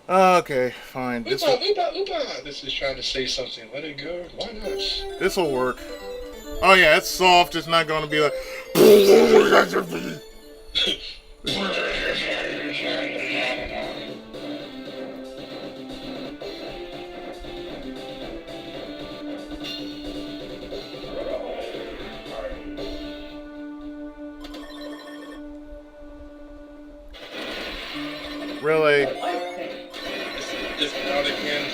Okay, fine. This is trying to say something. Let it go. Why not? This'll work. Oh yeah, it's soft. It's not gonna be like. Really? It's out again.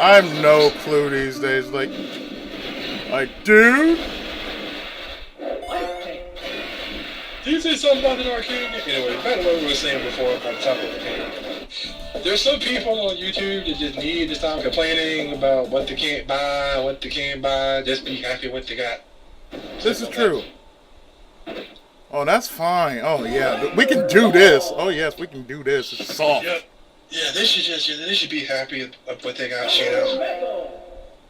I have no clue these days. Dude. Did you say something about the arcade? Anyway, back to what we were saying before about the topic of the game. There's some people on YouTube that just need to stop complaining about what they can't buy, what they can't buy. Just be happy with what they got. This is true. Oh, that's fine. Oh yeah, we can do this. Oh yes, we can do this. It's soft. Yep. Yeah, they should be happy of what they got, you know.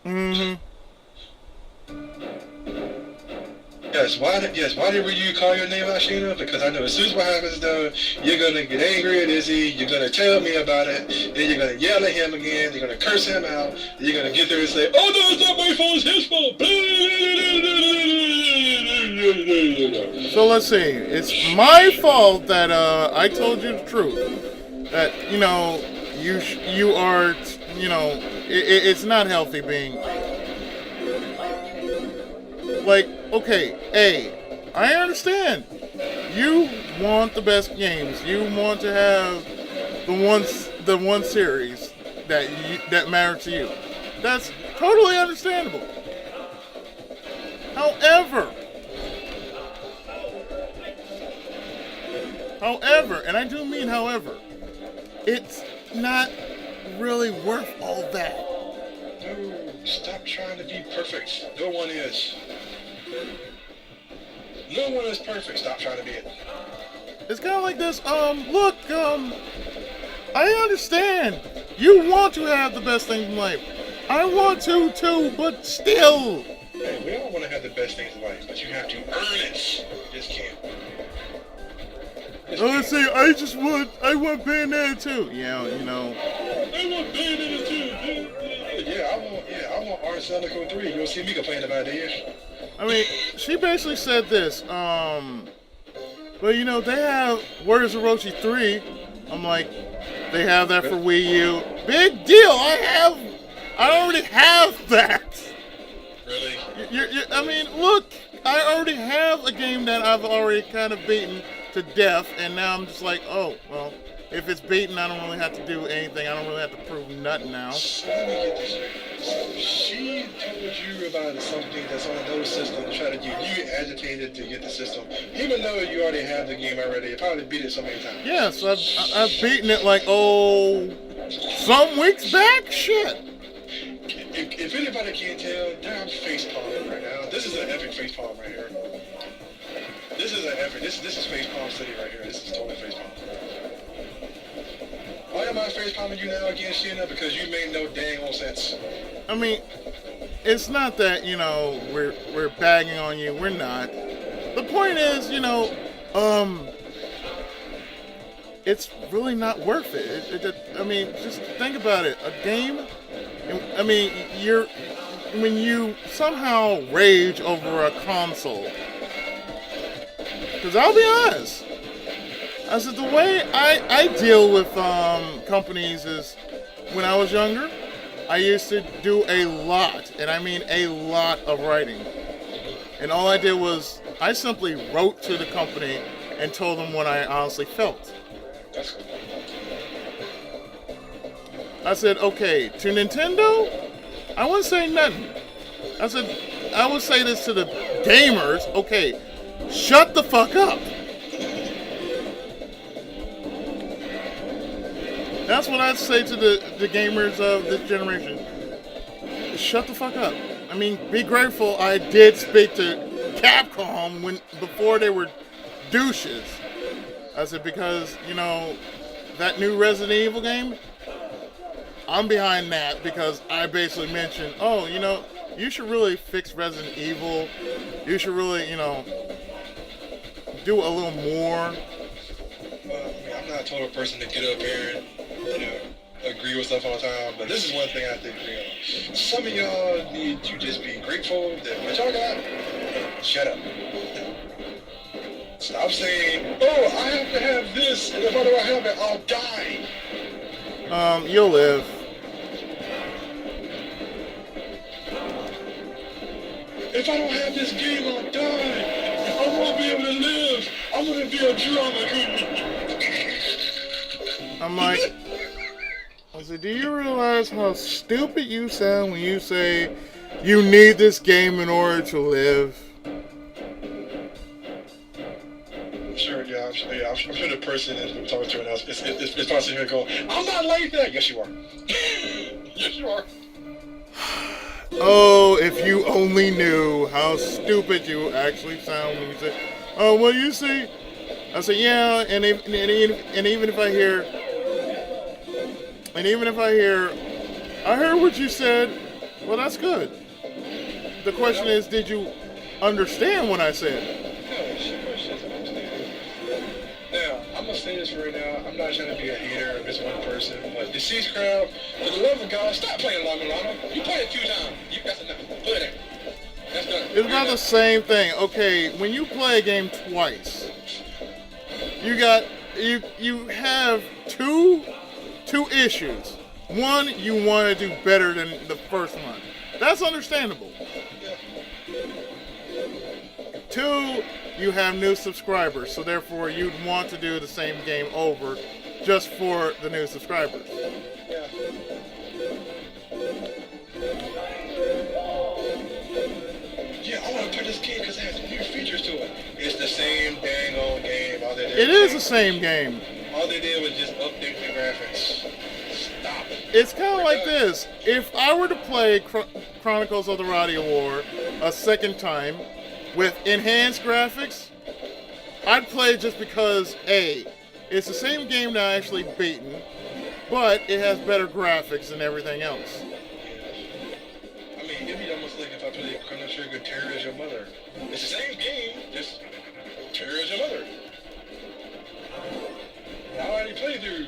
Mm-hmm. Why did you call your name out, Sheena? Because I know as soon as what happens though, you're gonna get angry at Izzy, you're gonna tell me about it, then you're gonna yell at him again, you're gonna curse him out, then you're gonna get there and say, oh no, it's not my fault, it's his fault. So let's see. It's my fault that I told you the truth. That you are it's not healthy being like, okay, I understand. You want the best games. You want to have the one series that matter to you. That's totally understandable. However, and I do mean however, it's not really worth all that. No, stop trying to be perfect. No one is. No one is perfect. Stop trying to be it. It's kind of like this. Look, I understand. You want to have the best things in life. I want to too, but still. Hey, we all want to have the best things in life, but you have to earn it. You just can't. Let's see. I want Bayonetta too. Yeah, you know. I want Bayonetta too. I want RCO 3. You'll see me complain about it. I mean, she basically said this. But they have Warriors of Orochi 3. I'm like, they have that for Wii U. Big deal. I already have that. Really? I mean, look, I already have a game that I've already kind of beaten to death, and now I'm just like, oh, well, if it's beaten, I don't really have to do anything. I don't really have to prove nothing now. So let me get this straight. So she told you about something that's on another system to try to get you agitated to get the system, even though you already have the game already. You probably beat it so many times. Yes, I've beaten it like, some weeks back? Shit. If anybody can't tell, I'm facepalming right now. This is an epic facepalm right here. This is an epic. This is facepalm city right here. This is totally facepalm. Why am I facepalming you now again, Sheena? Because you made no dang old sense. I mean, it's not that, we're bagging on you. We're not. The point is, it's really not worth it. Just think about it. A game, when you somehow rage over a console, because I'll be honest, I said the way I deal with companies is when I was younger, I used to do a lot, and I mean a lot of writing. And all I did was I simply wrote to the company and told them what I honestly felt. I said, okay, to Nintendo, I wouldn't say nothing. I said, I would say this to the gamers, okay, shut the fuck up. That's what I'd say to the gamers of this generation. Shut the fuck up. I mean, be grateful I did speak to Capcom before they were douches. I said, because, that new Resident Evil game, I'm behind that because I basically mentioned, you should really fix Resident Evil. You should really, do a little more. I'm not a total person to get up here and, agree with stuff all the time, but this is one thing I think, some of y'all need to just be grateful that what y'all got, shut up. Stop saying, oh, I have to have this, and if I don't have it, I'll die. You'll live. If I don't have this game, I'll die. I won't be able to live. I'm gonna be a drama queen. I'm like, I said, do you realize how stupid you sound when you say you need this game in order to live? Sure, I'm sure the person that I'm talking to right now is probably sitting here going, I'm not like that. Yes, you are. Yes, you are. Oh, if you only knew how stupid you actually sound when you say, oh, well, you see, I say, yeah, and even if I hear, I heard what you said, well, that's good. The question is, did you understand what I said? Now, I'm going to say this right now. I'm not trying to be a hater of this one person, but the Deceased crowd, for the love of God, stop playing Lama Lama. You play it a few times. That's enough. Put it in. That's done. It's about the same thing. Okay, when you play a game twice, you have two issues. One, you want to do better than the first one. That's understandable. Two, you have new subscribers, so therefore you'd want to do the same game over just for the new subscribers. Yeah. Yeah, I want to play this game because it has new features to it. It's the same dang old game. It is the same game. All they did was just update the graphics. Stop. It's kind of like this. If I were to play Chronicles of the Radio War a second time with enhanced graphics, I'd play it just because, A, it's the same game that I actually beaten, but it has better graphics and everything else. I mean, it'd be almost like if I played Chrono Trigger Terror as Your Mother. It's the same game, just Terror as Your Mother. I already played through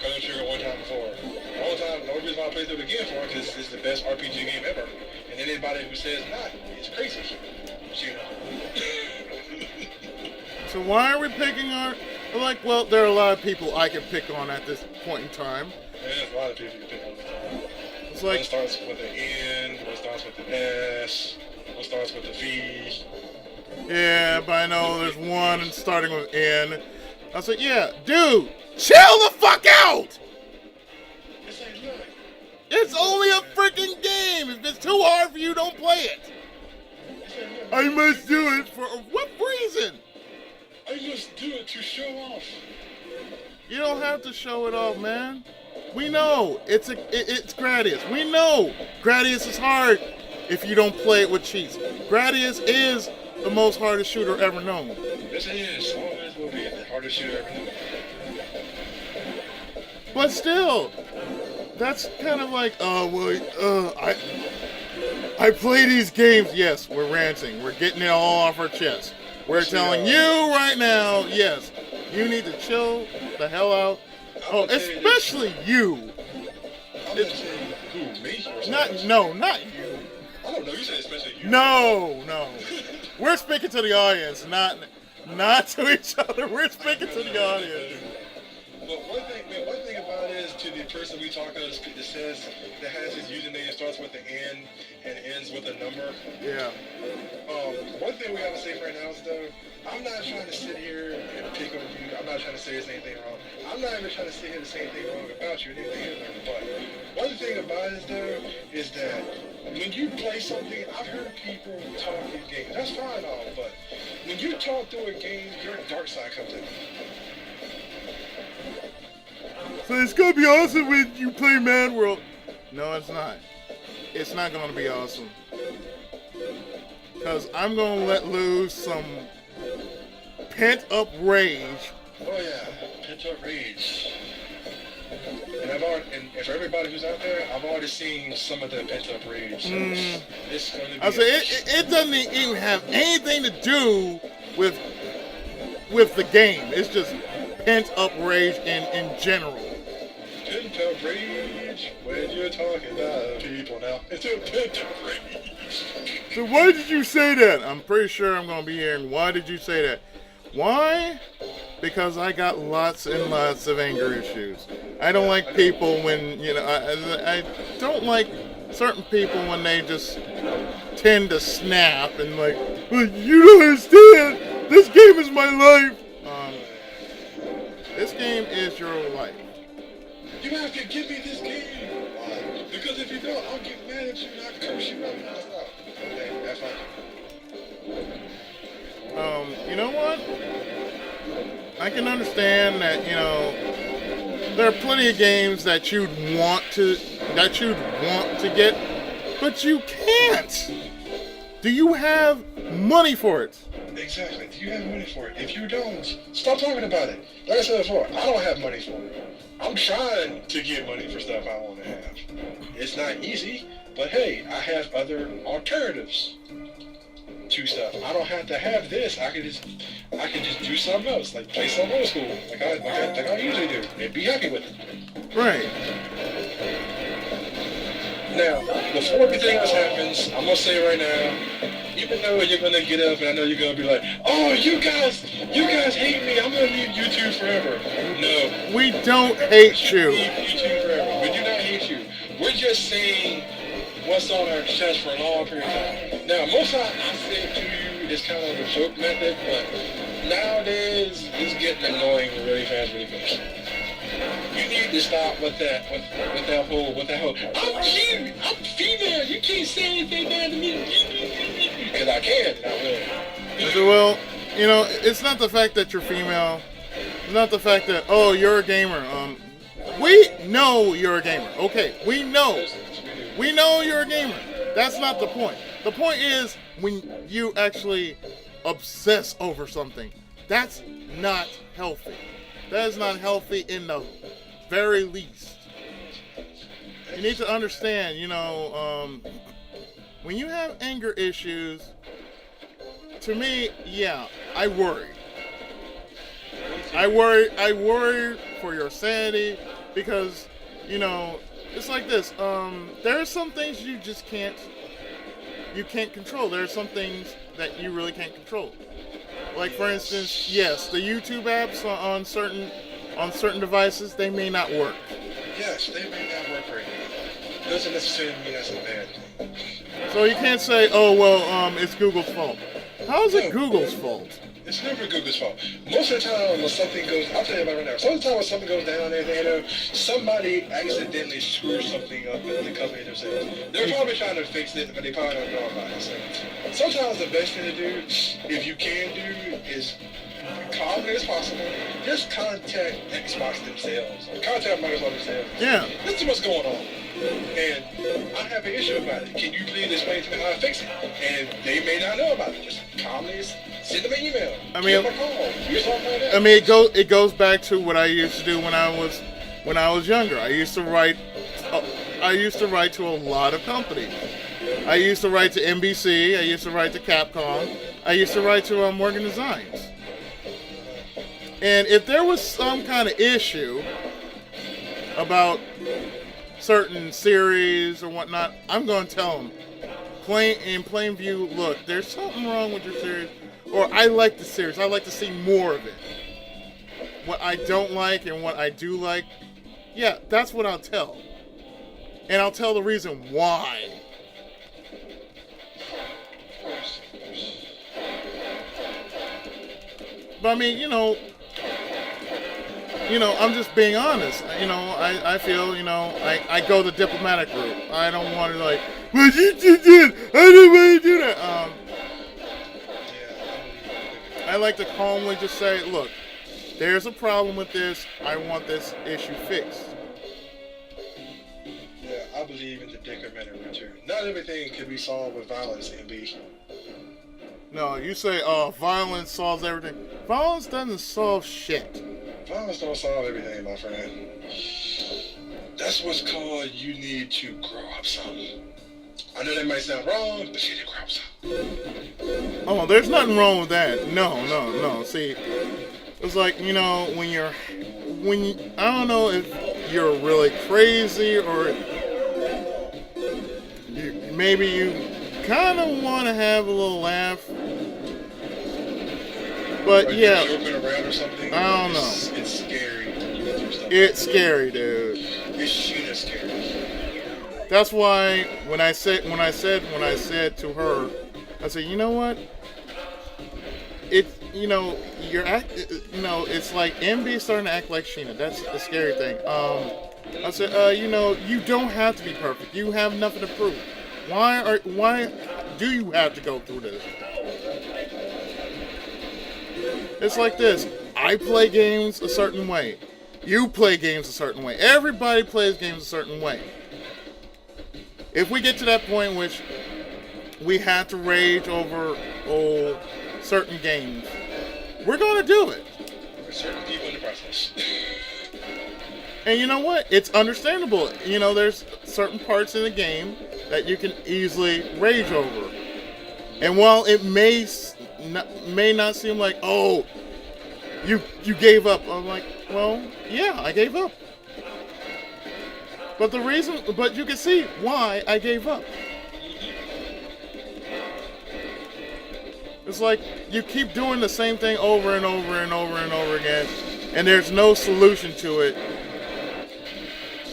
Chrono Trigger one time before. The only reason why I played through it again for it is it's the best RPG game ever. And anybody who says not is crazy. So why are we picking well, there are a lot of people I can pick on at this point in time. Yeah, there's a lot of people you can pick on. It's like, one starts with the N, one starts with the S, one starts with the V. Yeah, but I know there's one starting with N. I said, yeah, dude, chill the fuck out! It's only a freaking game! If it's too hard for you, don't play it! I must do it for what reason? I must do it to show off. You don't have to show it off, man. We know it's Gradius. We know Gradius is hard if you don't play it with cheats. Gradius is the most hardest shooter ever known. Yes, it is. Always will be the hardest shooter ever known. But still, that's kind of like, I play these games. Yes, we're ranting. We're getting it all off our chest. We're telling you right now, yes, you need to chill the hell out. Oh, especially you. I'm going to say, who, me? Not you. I don't know, you said especially you. No. We're speaking to the audience, not to each other. We're speaking to the audience. But one thing about it is to the person we talk about that has his username starts with an N and ends with a number. Yeah. One thing we gotta say right now is though, I'm not trying to sit here and pick on you. I'm not trying to say there's anything wrong. I'm not even trying to sit here to say anything wrong about you or anything. But one thing about it though is that when you play something, I've heard people talk in games. That's fine all, but when you talk through a game, your dark side comes in. So it's gonna be awesome when you play Mad World. No, it's not. It's not gonna be awesome. Because I'm gonna let loose some pent-up rage. Oh yeah, pent-up rage. And for everybody who's out there, I've already seen some of the pent-up rage. So it's gonna be. I say it doesn't even have anything to do with the game. It's just pent-up rage in general. Pent-up rage when you're talking about people now. It's a pent-up rage. So why did you say that? I'm pretty sure I'm going to be hearing, why did you say that? Why? Because I got lots and lots of anger issues. I don't like people when, I don't like certain people when they just tend to snap and like, well, you don't understand. This game is my life. This game is your life. You have to give me this game. Why? Because if you don't, I'll get mad at you and I'll curse you right now. Okay, that's fine. You know what? I can understand that, there are plenty of games that you'd want to get, but you can't. Do you have money for it? Exactly. Do you have money for it? If you don't, stop talking about it. Like I said before, I don't have money for it. I'm trying to get money for stuff I want to have. It's not easy, but hey, I have other alternatives to stuff. I don't have to have this. I can just do something else, like play some old school, like I usually do, and be happy with it. Right. Now, before everything else happens, I'm gonna say right now, even though you're gonna get up and I know you're gonna be like, oh, you guys hate me. I'm gonna leave YouTube forever. No, we don't hate you. Leave YouTube forever. We do not hate you. We're just saying what's on our chest for a long period of time. Now, most of the time I say it to you, it's kind of a joke method, but nowadays it's getting annoying really fast. You need to stop with that whole. I'm cute. I'm female. You can't say anything bad to me. Because I can. I will. So, well, it's not the fact that you're female. It's not the fact that, oh, you're a gamer. We know you're a gamer. Okay, we know. We know you're a gamer. That's not the point. The point is when you actually obsess over something. That's not healthy. That is not healthy in the very least. You need to understand, when you have anger issues, to me, yeah, I worry. I worry for your sanity because, it's like this. There are some things you just can't control. There are some things that you really can't control. Like, for instance, yes, the YouTube apps on certain devices, they may not work. Yes, they may not work right now. Doesn't necessarily mean that's a bad thing. So you can't say, oh, well, it's Google's fault. How is it Google's fault? It's never Google's fault. Most of the time when something goes, I'll tell you about it right now. Some of the time when something goes down there, somebody accidentally screws something up in the company themselves. They're probably trying to fix it, but they probably don't know about it. So sometimes the best thing to do, if you can do, is calmly as possible, just contact Xbox themselves, or contact Microsoft themselves. Yeah. This is what's going on. And I have an issue about it. Can you please explain to me how to fix it? And they may not know about it. Just calmly send them an email. Give them a call. Do something like that. It goes back to what I used to do when I was younger. I used to write to a lot of companies. I used to write to NBC. I used to write to Capcom. I used to write to Morgan Designs. And if there was some kind of issue about certain series or whatnot, I'm going to tell them in plain view, look, there's something wrong with your series, or I like the series, I like to see more of it. What I don't like and what I do like, yeah, that's what I'll tell. And I'll tell the reason why. But I mean, I'm just being honest. I feel, I go the diplomatic route. I don't want to like, well, you did. I didn't want to do that. I like to calmly just say, look, there's a problem with this. I want this issue fixed. Yeah, I believe in the decremental return. Not everything can be solved with violence, MB. No, you say, violence solves everything. Violence doesn't solve shit. Violence don't solve everything, my friend. That's what's called you need to grow up some. I know that might sound wrong, but you need to grow up some. Oh, there's nothing wrong with that. No. See, It's like, I don't know if you're really crazy or maybe you kind of want to have a little laugh. But like yeah, joking around or something. I don't know. It's scary. You go through stuff. It's scary, dude. It's Sheena scary. That's why when I said to her, I said, you know what? It's like MB starting to act like Sheena. That's the scary thing. I said, you don't have to be perfect. You have nothing to prove. Why do you have to go through this? It's like this. I play games a certain way. You play games a certain way. Everybody plays games a certain way. If we get to that point in which we have to rage over certain games, we're going to do it. There's certain people in the process. And you know what? It's understandable. There's certain parts in the game that you can easily rage over. And while it may not seem like, oh, you gave up, I'm like, well, yeah, I gave up. But you can see why I gave up. It's like you keep doing the same thing over and over and over and over again, and there's no solution to it.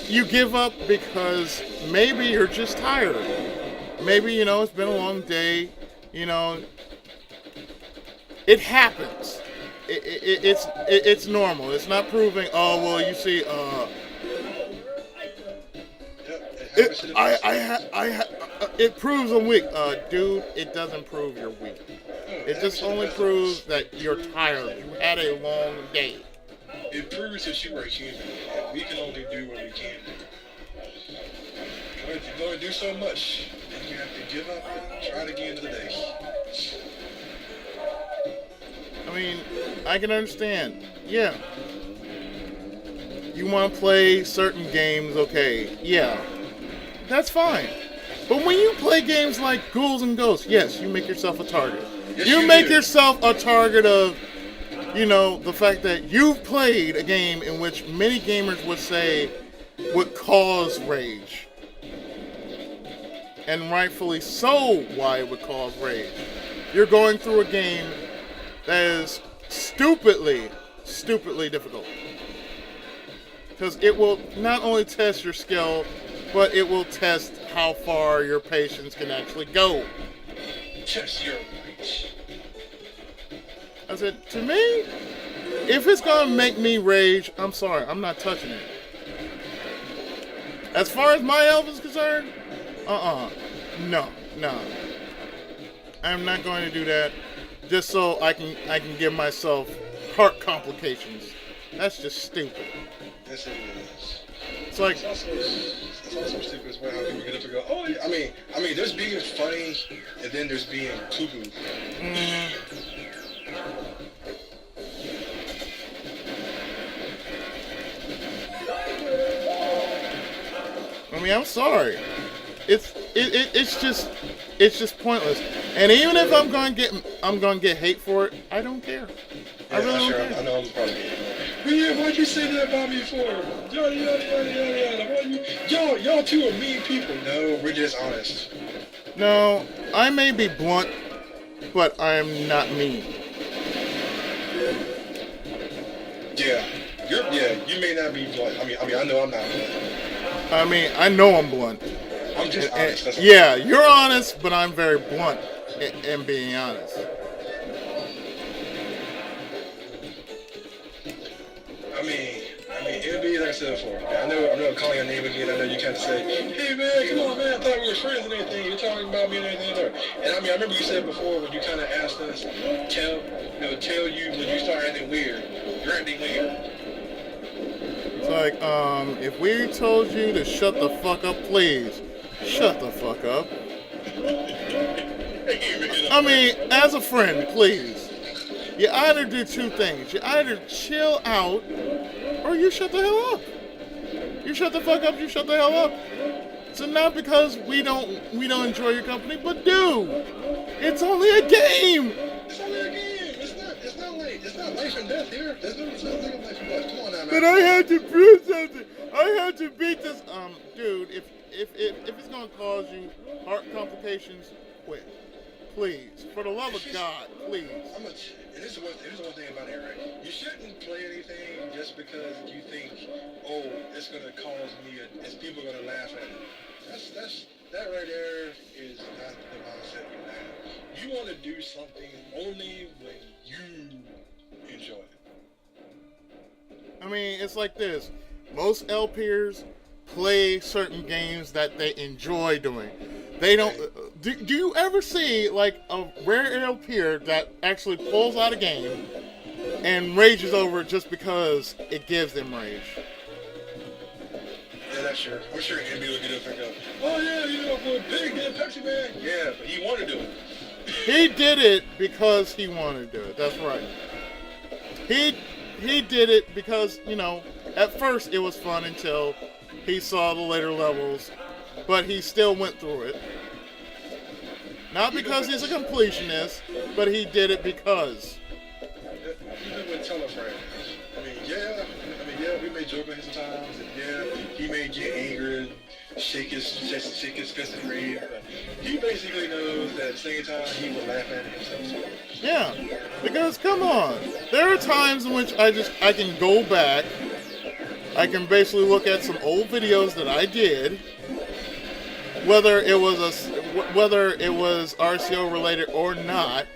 You give up because maybe you're just tired. Maybe, it's been a long day. It happens. It's normal. It's not proving, oh, well, you see, it proves I'm weak. Dude, it doesn't prove you're weak. It just only proves that you're tired. You had a long day. It proves that you are human, and we can only do what we can do. You can only do so much, and you have to give up and try it again today. I mean, I can understand. Yeah. You want to play certain games, okay. Yeah. That's fine. But when you play games like Ghouls and Ghosts, yes, you make yourself a target. Yes, you make yourself a target of, the fact that you've played a game in which many gamers would say would cause rage. And rightfully so, why it would cause rage. You're going through a game that is stupidly difficult. Because it will not only test your skill, but it will test how far your patience can actually go. Test your might. I said, to me, if it's going to make me rage, I'm sorry, I'm not touching it. As far as my health is concerned, no. I'm not going to do that just so I can give myself heart complications. That's just stupid. Yes, it is. It's like... It's also stupid as well how people get up and go, oh, yeah. I mean, there's being funny, and then there's being cuckoo. I mean, I'm sorry. It's just pointless. And even if I'm going to get hate for it, I don't care. I really don't care. I know I'm probably yeah, why'd you say that about me for? Yada, yada. Y'all two are mean people. No, we're just honest. No, I may be blunt, but I am not mean. Yeah, you may not be blunt. I mean, I know I'm not blunt. I mean, I know I'm blunt. I'm just honest. Yeah, you're honest, but I'm very blunt in being honest. I mean, it'll be like I said before. I know I'm not calling your name again. I know you kind of say, hey man, come on man, I thought we were friends and everything. You're talking about me and everything. And I mean, I remember you said before when you kind of asked us, tell you when you start acting weird. You're acting weird. It's like, if we told you to shut the fuck up, please, shut the fuck up. I mean, as a friend, please. You either do two things. You either chill out, or you shut the hell up. You shut the fuck up, you shut the hell up. So not because we don't enjoy your company, but dude, it's only a game. It's only a game. It's not life and death here. There's no thing like what? Come on now, man. But I had to prove something. I had to beat this. Dude, if it's gonna cause you heart complications, quit. Please, for the love of God, please. And here's the one thing about it, right? You shouldn't play anything just because you think, oh, it's gonna cause me, people are gonna laugh at it. That right there is not the mindset you have. You want to do something only when you enjoy it. I mean, it's like this. Most LPers play certain games that they enjoy doing. They don't. Do you ever see like a rare LPer that actually pulls out a game and rages over it just because it gives them rage? Yeah, that's sure. I'm sure Andy will get up and go, oh yeah, you know, for a big Pepsi Man. Yeah, but he wanted to do it. He did it because he wanted to do it. That's right. He did it because, you know, at first it was fun until he saw the later levels, but he still went through it. Not because he's a completionist, but he did it because. Even with Teleframes. Yeah, we may joke at his times, and yeah, he may get angry and shake his fist in rage, but he basically knows that at the same time he will laugh at it himself. Yeah, because come on, there are times in which I can go back, I can basically look at some old videos that I did, whether it was RCO related or not.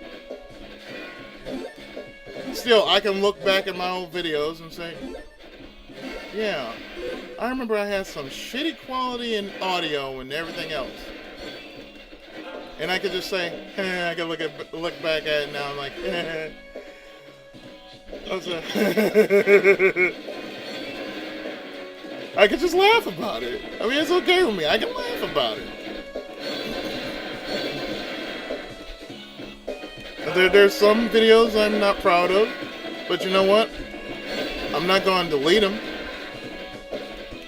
Still, I can look back at my old videos and say, yeah, I remember I had some shitty quality in audio and everything else. And I could just say, I can look back at it now, I'm like, I could just laugh about it. I mean, it's okay with me. I can laugh about it. There's some videos I'm not proud of, but you know what? I'm not going to delete them.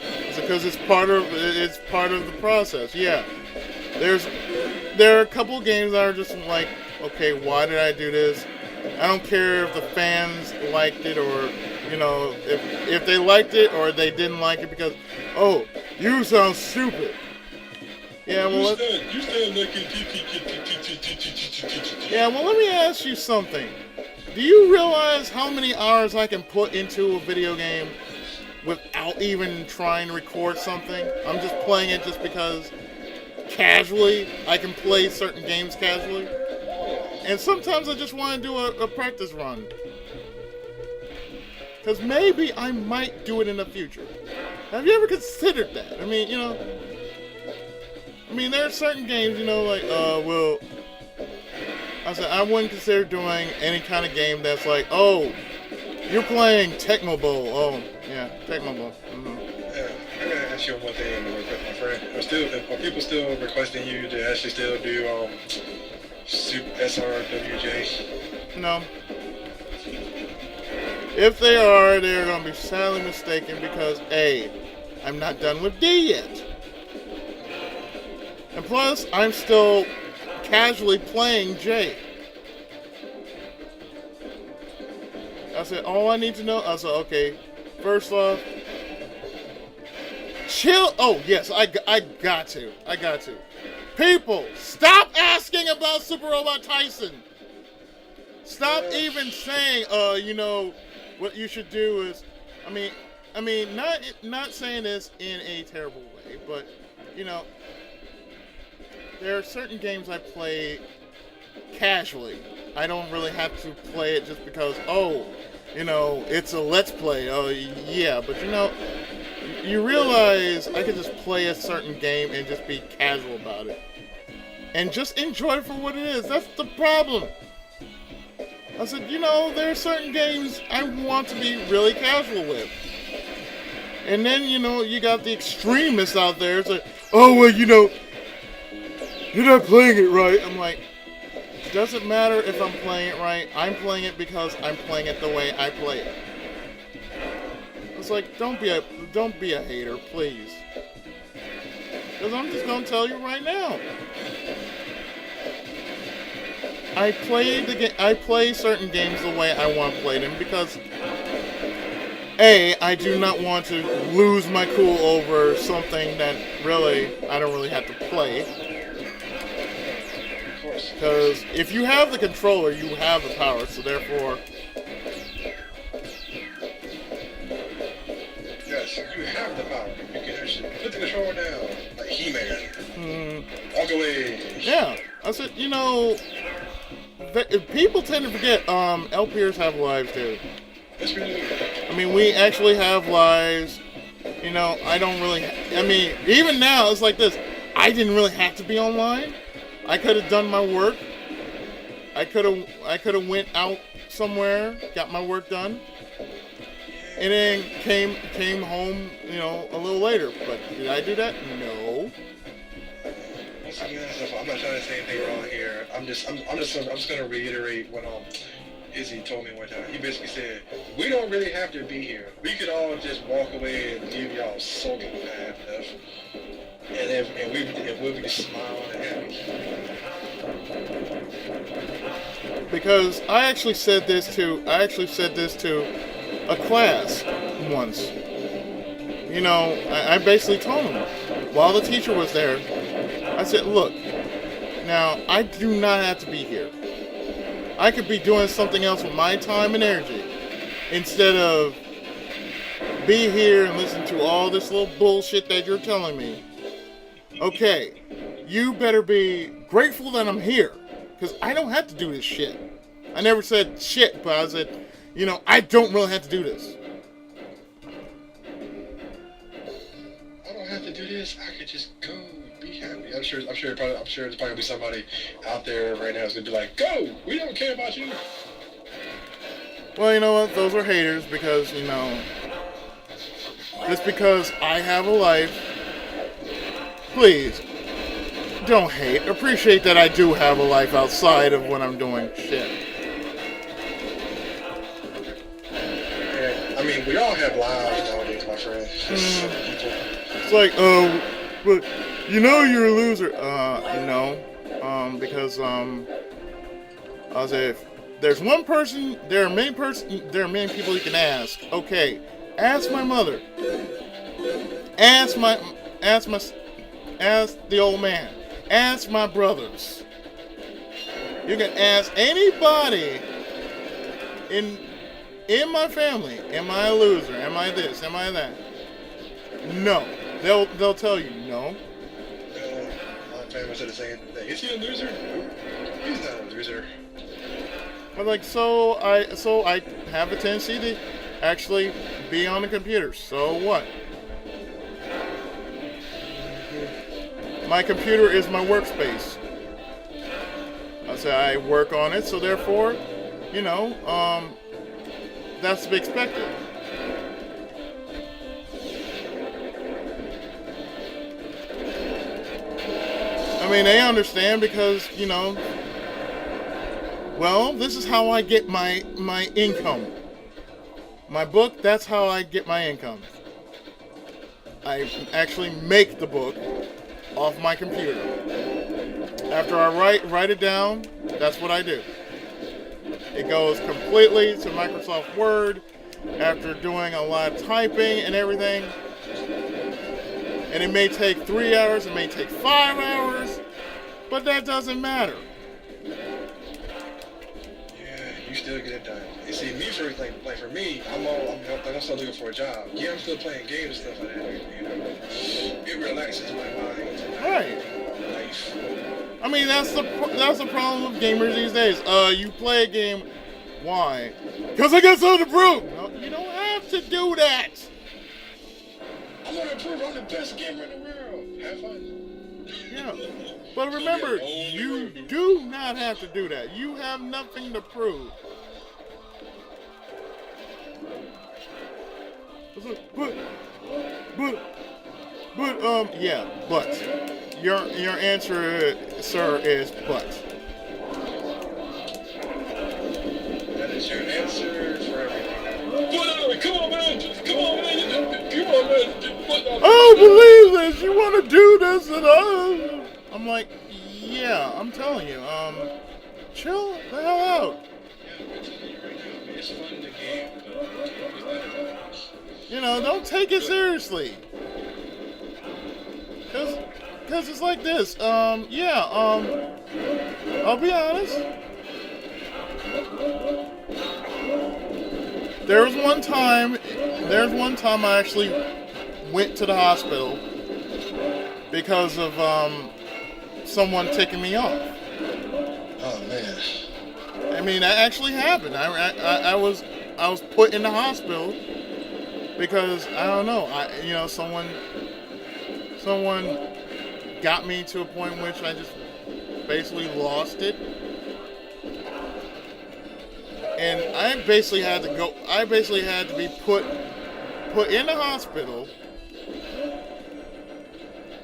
It's because it's part of the process. Yeah, there are a couple of games that are just like, okay, why did I do this? I don't care if the fans liked it or, you know, if they liked it or they didn't like it because, oh, you sound stupid. Yeah, well, let me ask you something. Do you realize how many hours I can put into a video game without even trying to record something? I'm just playing it just because casually I can play certain games casually. And sometimes I just want to do a practice run. Because maybe I might do it in the future. Have you ever considered that? I mean, you know... there are certain games, you know, like, I wouldn't consider doing any kind of game that's like, oh, you're playing Tecmo Bowl. Oh, yeah, Tecmo Bowl. Mm-hmm. Yeah, I gotta ask you one thing real quick, my friend. Are people still requesting you to actually still do Super SRWJ? No. If they are, they're going to be sadly mistaken because, A, I'm not done with D yet. And plus, I'm still casually playing J. I said, all I need to know, I said, okay, first off, chill. Oh, yes, I got to. People, stop asking about Super Robot Tyson. Stop even saying, you know, what you should do is, I mean, not saying this in a terrible way, but, you know, there are certain games I play casually. I don't really have to play it just because, oh, you know, it's a let's play. Oh, yeah, but you know, you realize I can just play a certain game and just be casual about it. And just enjoy it for what it is. That's the problem. I said, you know, there are certain games I want to be really casual with. And then, you know, you got the extremists out there. It's like, oh, well, you know, you're not playing it right. I'm like, it doesn't matter if I'm playing it right. I'm playing it because I'm playing it the way I play it. It's like, don't be a hater, please. Because I'm just gonna tell you right now. I play certain games the way I want to play them because I do not want to lose my cool over something that really I don't really have to play. Of course. Because if you have the controller, you have the power. So therefore, Yes, you have the power. You can actually put the controller down, like He-Man. Walk away. yeah. I said, people tend to forget LPers have lives too. Yes, we do. I mean, we actually have lives. I don't really. I mean, even now it's like this. I didn't really have to be online. I could have done my work. I could have went out somewhere, got my work done, and then came home. A little later. But did I do that? No. Once again, I'm not trying to say anything wrong here. I'm just gonna reiterate what Izzy told me one time. He basically said, we don't really have to be here. We could all just walk away and leave y'all sulking bad enough. And we'll be just smiling and happy. Because I actually said this to a class once. I basically told them while the teacher was there, I said, look, now I do not have to be here. I could be doing something else with my time and energy instead of be here and listen to all this little bullshit that you're telling me. Okay, you better be grateful that I'm here, because I don't have to do this shit. I never said shit, but I said, I don't really have to do this. I don't have to do this. I could just go be happy. I'm sure there's probably gonna be somebody out there right now who's gonna be like, go! We don't care about you. Well, you know what? Those are haters because, just because I have a life, please, don't hate. Appreciate that I do have a life outside of when I'm doing shit. Yeah, I mean, we all have lives nowadays, my friend. It's like, but you're a loser. No. Because, I'll say, if there's one person, there are many people you can ask. Okay, ask my mother. Ask the old man. Ask my brothers. You can ask anybody in my family. Am I a loser? Am I this? Am I that? No. They'll tell you no. My family said the same thing. Is he a loser? He's not a loser. But like, so I have a tendency to actually be on the computer. So what? My computer is my workspace. I say I work on it, so therefore, that's to be expected. I mean, they understand because, well, this is how I get my income. My book, that's how I get my income. I actually make the book off my computer. After I write it down, that's what I do. It goes completely to Microsoft Word after doing a lot of typing and everything. And it may take 3 hours, it may take 5 hours, but that doesn't matter. Yeah, you still get it done. You see, me for me, I'm still looking for a job. Yeah, I'm still playing games and stuff like that. It relaxes my mind. Right. Life. I mean, that's the problem with gamers these days. You play a game, why? Because I got something to prove. No, you don't have to do that. I'm gonna prove I'm the best gamer in the world. Have fun. Yeah. But remember, you do not have to do that. You have nothing to prove. But your answer, sir, is but. That is your answer for everything. Come on, man! Come on, man! Come on, man! I don't believe this. You want to do this and I'm like, yeah. I'm telling you. Chill the hell out. Yeah, I'm telling you right now. It's fun to game, but You know, don't take it seriously. Cause it's like this. I'll be honest. There's one time I actually went to the hospital because of someone ticking me off. Oh man. I mean, that actually happened. I was put in the hospital because I don't know. Someone got me to a point in which I just basically lost it, and I basically had to be put in the hospital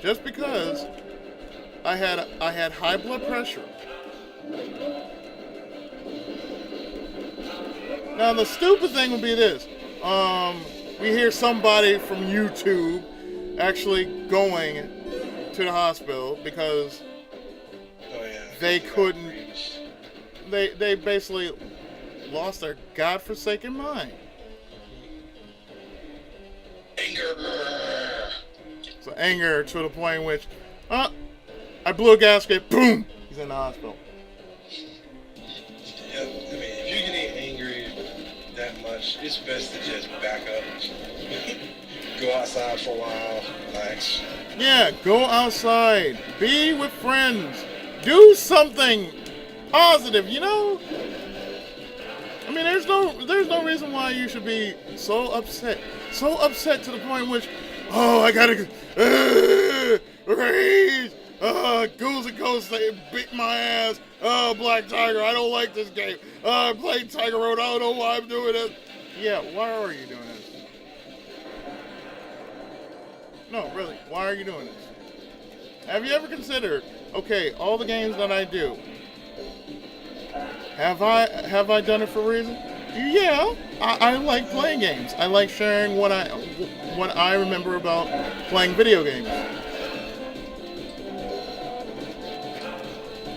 just because I had high blood pressure. Now the stupid thing would be this: we hear somebody from YouTube actually going to the hospital because they couldn't. They basically lost their godforsaken mind. So anger to the point in which, I blew a gasket. Boom! He's in the hospital. Yeah, I mean, if you're getting angry that much, it's best to just back up. Go outside for a while, relax. Yeah, go outside. Be with friends. Do something positive, you know? I mean, there's no reason why you should be so upset. So upset to the point in which, I gotta rage. Ghouls and Ghosts, they beat my ass. Black Tiger, I don't like this game. I played Tiger Road, I don't know why I'm doing this. Yeah, why are you doing this? No, really, why are you doing this? Have you ever considered, okay, all the games that I do, have I done it for a reason? Yeah, I like playing games. I like sharing what I remember about playing video games.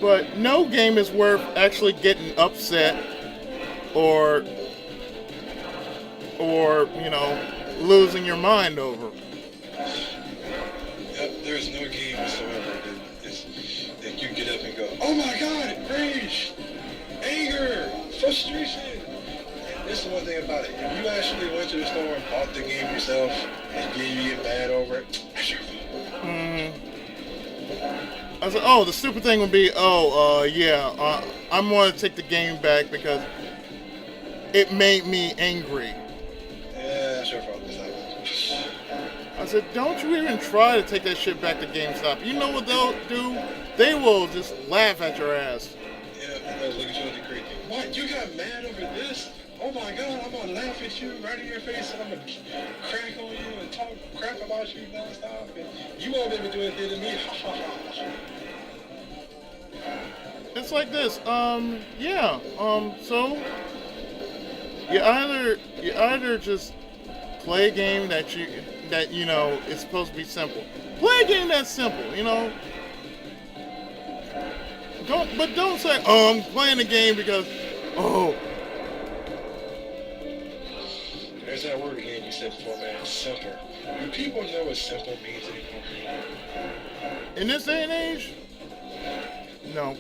But no game is worth actually getting upset or losing your mind over. There's no game whatsoever that you get up and go, oh my god, rage, anger, frustration. And this is one thing about it. If you actually went to the store and bought the game yourself and you get mad over it, that's your fault. I said, the stupid thing would be, I'm going to take the game back because it made me angry. Yeah, that's your fault. I said, don't you even try to take that shit back to GameStop. You know what they'll do? They will just laugh at your ass. Yeah, and they'll look at you like you're crazy. What? You got mad over this? Oh my god, I'm gonna laugh at you right in your face and I'm gonna crack on you and talk crap about you nonstop. And you won't be able to do anything to me. Ha ha ha. It's like this. So you either just play a game that is supposed to be simple. Play a game that's simple, you know. Don't say, I'm playing a game because, There's that word again you said before, man. Simple. Do people know what simple means anymore? In this day and age? No.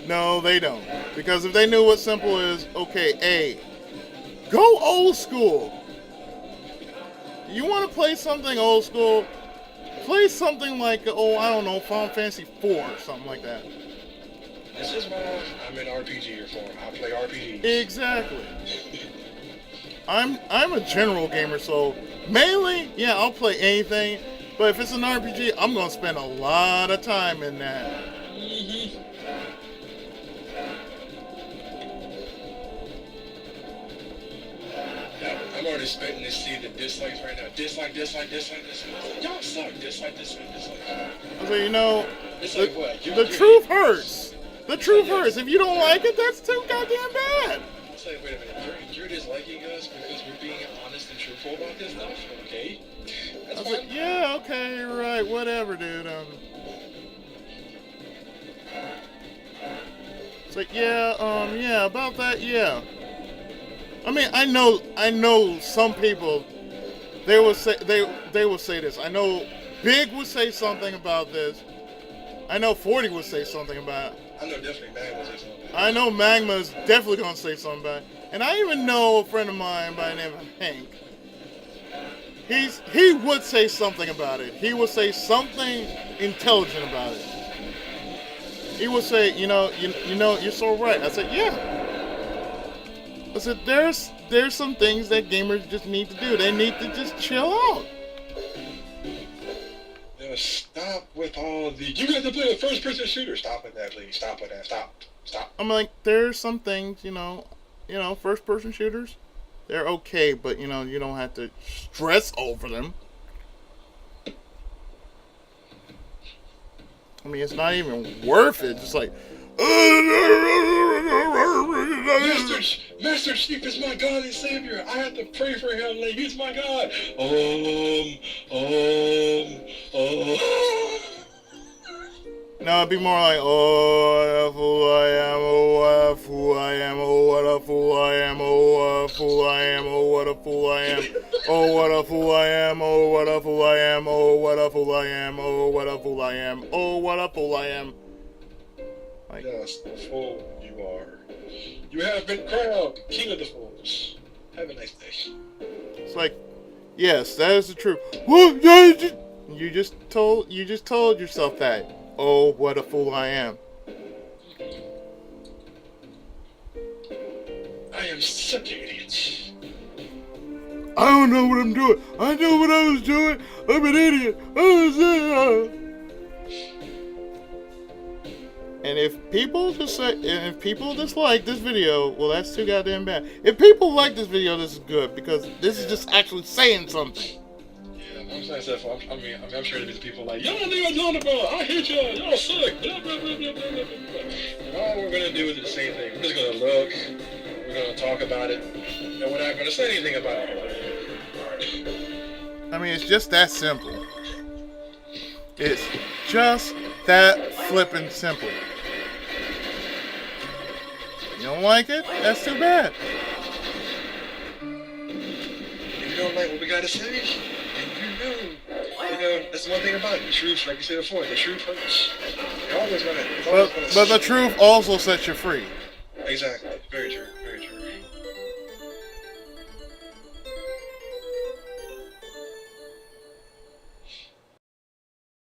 No, they don't. Because if they knew what simple is, okay, go old school. You want to play something old school? Play something like, Final Fantasy 4 or something like that. This is why I'm an RPG for. I play RPGs. Exactly. I'm a general gamer, so mainly, I'll play anything. But if it's an RPG, I'm gonna spend a lot of time in that. Mm-hmm. I'm already expecting to see the dislikes right now. Dislike. Y'all suck. Dislike. So It's like what? The truth hurts. The truth hurts. If you don't like it, that's too goddamn bad. It's like, wait a minute. You're disliking us because we're being honest and truthful about this stuff? Okay. That's fine. Like, yeah, okay, right, whatever, dude. It's like, about that, yeah. I mean, I know some people. They will say this. I know Big would say something about this. I know 40 would say something about it. I know definitely Magma would say something. I know Magma is definitely gonna say something about it. And I even know a friend of mine by the name of Hank. He would say something about it. He would say something intelligent about it. He would say, you know, you're so right. I said, yeah. I said, there's some things that gamers just need to do. They need to just chill out. Stop with all the, you got to play a first-person shooter. Stop with that, please. Stop with that. Stop. I'm like, there's some things, you know, first-person shooters, they're okay, but, you know, you don't have to stress over them. I mean, it's not even worth it. Just like, Master Chief is my God and Savior. I have to pray for him like he's my God. No, it'd be more like, oh, what a fool I am, oh, what a fool I am, oh, what a fool I am, oh, what a fool I am, oh, what a fool I am, oh, what a fool I am, oh, what a fool I am, oh, what a fool I am, oh, what a fool I am, oh, what a fool I am. Like, yes, the fool you are. You have been crowned King of the Fools. Have a nice day. It's like, yes, that is the truth. You just told yourself that. Oh, what a fool I am. I am such an idiot. I don't know what I'm doing. I know what I was doing. I'm an idiot. And if people dislike this video, well, that's too goddamn bad. If people like this video, this is good because this is just actually saying something. I'm saying stuff. I'm sure there's people like, y'all niggas doing about. I hate y'all. Y'all suck. Blah, blah, blah, blah, blah, blah. And all we're gonna do is the same thing. We're just gonna look. We're gonna talk about it, and we're not gonna say anything about it. I mean, it's just that simple. It's just that flippin' simple. You don't like it? That's too bad. If you don't like what we gotta say, you know, that's one thing about it. The truth, like you said before, the truth hurts. You're always gonna. But the truth also sets you free. Exactly. Very true.